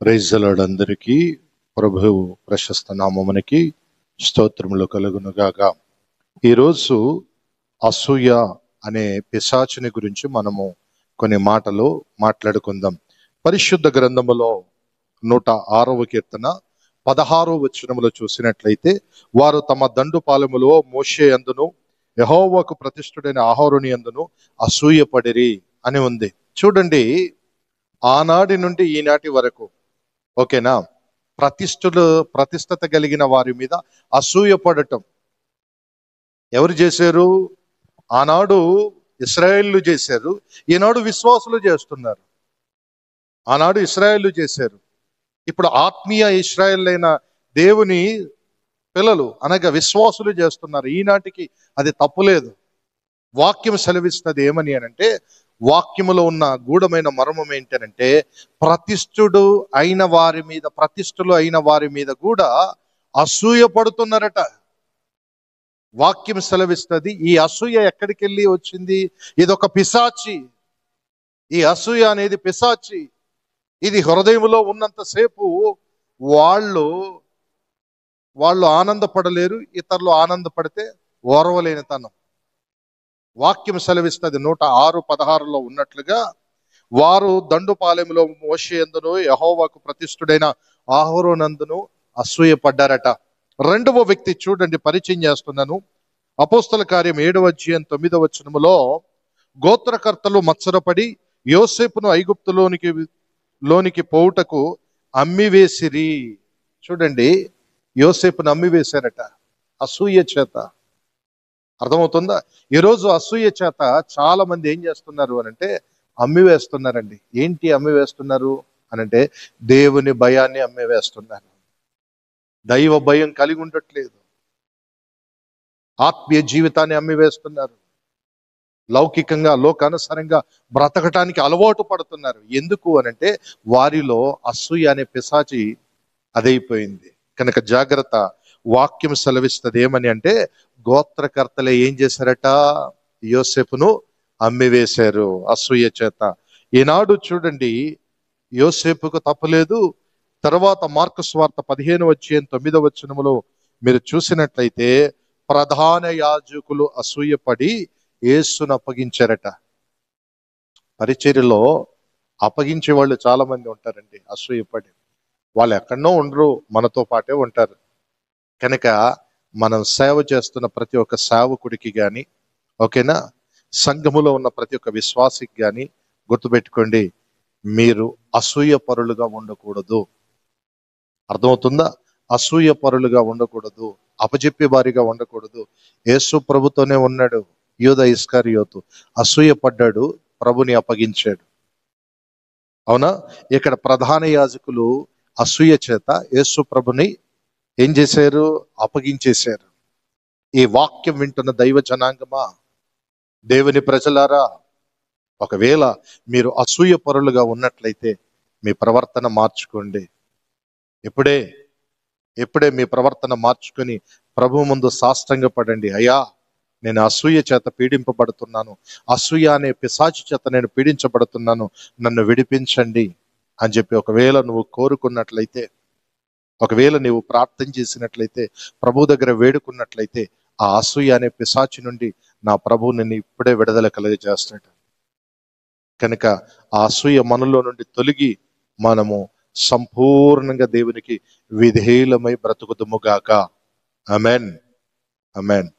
Praise the lord. అందరికీ ప్రభువు ప్రశస్త నామమునికి స్తోత్రములు కలుగునుగాక. ఈరోజు అసూయ అనే పిశాచుని గురించి మనము కొన్ని మాటలు మాట్లాడుకుందాం. పరిశుద్ధ గ్రంథములో 106వ కీర్తన 16వ వచనములో చూసినట్లయితే, వారు తమ దండుపాలెములో మోషే యందును యెహోవాకు ప్రతిష్ఠుడైన అహరోను యందును అసూయపడిరి అని ఉంది. చూడండి, ఆనాటి నుండి ఈనాటి వరకు, ఓకేనా, ప్రతిష్ఠత కలిగిన వారి మీద అసూయపడటం ఎవరు చేశారు? ఆనాడు ఇశ్రాయేలు చేశారు, ఈనాడు విశ్వాసులు చేస్తున్నారు. ఆనాడు ఇశ్రాయేలు చేశారు, ఇప్పుడు ఆత్మీయ ఇశ్రాయేల్ అయిన దేవుని పిల్లలు అనగా విశ్వాసులు చేస్తున్నారు. ఈనాటికి అది తప్పులేదు. వాక్యం సెలవిస్తుంది ఏమని అనంటే, వాక్యములో ఉన్న గూఢమైన మర్మం ఏంటనంటే, ప్రతిష్ఠులు అయిన వారి మీద కూడా అసూయ పడుతున్నారట. వాక్యం సెలవిస్తుంది. ఈ అసూయ ఎక్కడికి వెళ్ళి వచ్చింది? ఇదొక పిశాచి. ఈ అసూయ అనేది పిశాచి. ఇది హృదయంలో ఉన్నంతసేపు వాళ్ళు ఆనందపడలేరు, ఇతరులు ఆనందపడితే ఓర్వలేనితనం. వాక్యం సెలవిస్తుంది 106:16 ఉన్నట్లుగా, వారు దండుపాలెములో మోషే యందును యెహోవాకు ప్రతిష్ఠుడైన అహరోనందును అసూయపడ్డారట. రెండవ వ్యక్తి చూడండి, పరిచయం చేస్తున్నాను. అపోస్తల కార్యం 7వ అధ్యాయం 9వ వచనములో, గోత్రకర్తలు మత్సరపడి యోసేపును ఐగుప్తులోనికి పోవుటకు అమ్మివేసిరి. చూడండి, యోసేపును అమ్మివేశారట అసూయ చేత. అర్థమవుతుందా? ఈరోజు అసూయ చేత చాలా మంది ఏం చేస్తున్నారు అనంటే అమ్మివేస్తున్నారండి. ఏంటి అమ్మివేస్తున్నారు అనంటే, దేవుని భయాన్ని అమ్మివేస్తున్నారు. దైవ భయం కలిగి ఉండట్లేదు. ఆత్మీయ జీవితాన్ని అమ్మివేస్తున్నారు. లౌకికంగా లోకానుసారంగా బ్రతకటానికి అలవాటు పడుతున్నారు. ఎందుకు అనంటే, వారిలో అసూయ అనే పిశాచి అదైపోయింది. కనుక జాగ్రత్త. వాక్యం సెలవిస్తుంది ఏమని అంటే, గోత్రకర్తలే ఏం చేశారట? యోసేపును అమ్మివేశారు అసూయ చేత. ఈనాడు చూడండి, యోసేపుకు తప్పలేదు. తర్వాత మార్కు సువార్త 15వ అధ్యాయం 9వ వచనములో మీరు చూసినట్లయితే, ప్రధాన యాజకులు అసూయపడి యేసును అప్పగించారట. పరిచర్యలో అప్పగించే వాళ్ళు చాలా మంది ఉంటారండి అసూయపడి. వాళ్ళు ఎక్కడనో ఉండరు, మనతో పాటే ఉంటారు. కనుక మనం సేవ చేస్తున్న ప్రతి ఒక్క సేవకుడికి కానీ, ఓకేనా, సంఘములో ఉన్న ప్రతి ఒక్క విశ్వాసికి కానీ గుర్తుపెట్టుకోండి, మీరు అసూయ పరులుగా ఉండకూడదు. అర్థమవుతుందా? అసూయ పరులుగా ఉండకూడదు, అపజెప్పే వారిగా ఉండకూడదు. యేసు ప్రభుతోనే ఉన్నాడు. యూదా ఇస్కరియోతు అసూయ పడ్డాడు, ప్రభుని అప్పగించాడు. అవునా? ఇక్కడ ప్రధాన యాజకులు అసూయ చేత యేసు ప్రభుని ఏం చేశారు? అప్పగించేశారు. ఈ వాక్యం వింటున్న దైవ జనాంగమా, దేవుని ప్రజలారా, ఒకవేళ మీరు అసూయ పరులుగా ఉన్నట్లయితే మీ ప్రవర్తన మార్చుకోండి. ఇప్పుడే మీ ప్రవర్తన మార్చుకొని ప్రభు ముందు సాష్టాంగపడండి. అయ్యా, నేను అసూయ చేత పీడింపబడుతున్నాను, అసూయ అనే పిశాచి చేత నేను పీడించబడుతున్నాను, నన్ను విడిపించండి అని చెప్పి ఒకవేళ నువ్వు కోరుకున్నట్లయితే, ఒకవేళ నీవు ప్రార్థన చేసినట్లయితే, ప్రభు దగ్గర వేడుకున్నట్లయితే, ఆ అసూయ అనే పిశాచి నుండి నా ప్రభువు నిన్ను ఇప్పుడే విడుదల కలుగజేస్తాడు. కనుక ఆ అసూయ మనలో నుండి తొలగి మనము సంపూర్ణంగా దేవునికి విధేయులమై బ్రతుకుదుముగాక. ఆమేన్, ఆమేన్.